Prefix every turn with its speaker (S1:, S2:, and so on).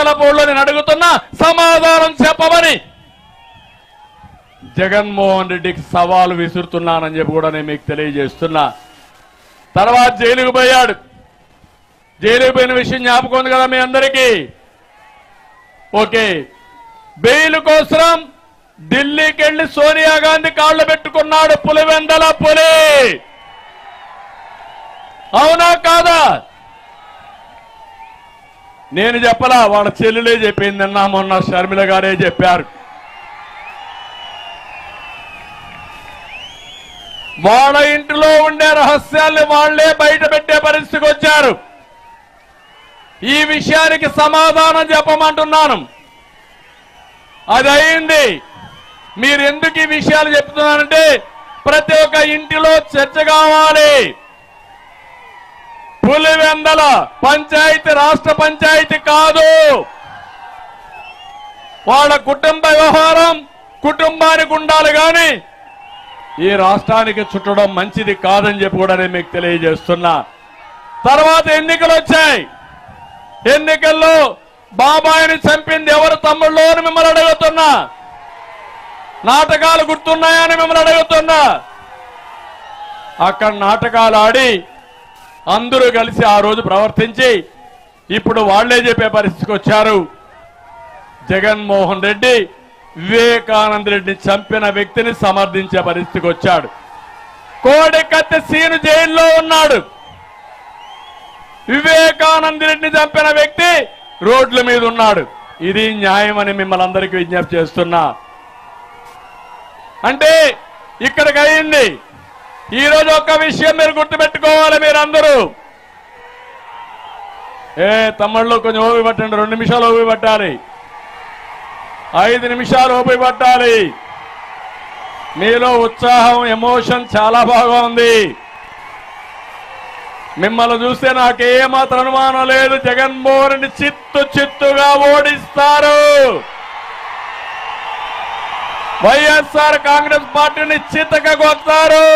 S1: చింతలపూడిలో నేను అడుగుతున్నా, సమాధానం చెప్పమని జగన్మోహన్ రెడ్డికి సవాలు విసురుతున్నానని చెప్పి కూడా నేను మీకు తెలియజేస్తున్నా. తర్వాత జైలుకు పోయాడు. జైలుకు పోయిన విషయం జ్ఞాపకం ఉంది కదా మీ అందరికీ. ఓకే, బెయిల్ కోసం ఢిల్లీకి వెళ్లి సోనియా గాంధీ కాళ్ళు పెట్టుకున్నాడు పులివెందల పులి. అవునా కాదా? నేను చెప్పలా, వాళ్ళ చెల్లెలే చెప్పిందన్నా, మొన్న షర్మిల గారే చెప్పారు. వాళ్ళ ఇంటిలో ఉండే రహస్యాల్ని వాళ్లే బయట పెట్టే పరిస్థితికి వచ్చారు. ఈ విషయానికి సమాధానం చెప్పమంటున్నాను. అది అయింది. మీరు ఎందుకు ఈ విషయాలు చెప్తున్నారంటే ప్రతి ఒక్క ఇంటిలో చర్చ కావాలి. పులివెందల పంచాయతీ రాష్ట్ర పంచాయతీ కాదు. వాళ్ళ కుటుంబ వ్యవహారం కుటుంబానికి ఉండాలి కానీ ఈ రాష్ట్రానికి చుట్టడం మంచిది కాదని చెప్పి కూడా నేను మీకు తెలియజేస్తున్నా. తర్వాత ఎన్నికలు వచ్చాయి. ఎన్నికల్లో బాబాయిని చంపింది ఎవరు తమ్ముళ్ళు అని మిమ్మల్ని అడుగుతున్నా. నాటకాలు గుర్తున్నాయని మిమ్మల్ని అడుగుతున్నా. అక్కడ నాటకాలు ఆడి అందరూ కలిసి ఆ రోజు ప్రవర్తించి ఇప్పుడు వాళ్లే చెప్పే పరిస్థితికి వచ్చారు. జగన్మోహన్ రెడ్డి వివేకానంద రెడ్డిని చంపిన వ్యక్తిని సమర్థించే పరిస్థితికి వచ్చాడు. కోడికత్తి సీను జైల్లో ఉన్నాడు. వివేకానంద రెడ్డిని చంపిన వ్యక్తి రోడ్ల మీద ఉన్నాడు. ఇది న్యాయం అని మిమ్మల్ని అందరికీ విజ్ఞప్తి చేస్తున్నా. అంటే ఇక్కడికి అయింది. ఈరోజు ఒక్క విషయం మీరు గుర్తుపెట్టుకోవాలి. మీరందరూ తమ్ముళ్ళు కొంచెం ఓపి పట్టండి. 2 నిమిషాలు ఓపి పట్టాలి. 5 నిమిషాలు ఓపి పట్టాలి. మీలో ఉత్సాహం, ఎమోషన్ చాలా బాగా ఉంది. మిమ్మల్ని చూస్తే నాకేమాత్రం అనుమానం లేదు. జగన్మోహన్ రెడ్డి చిత్తుగా ఓడిస్తారు. వైఎస్ఆర్ కాంగ్రెస్ పార్టీని చిత్తగా కొడతారు.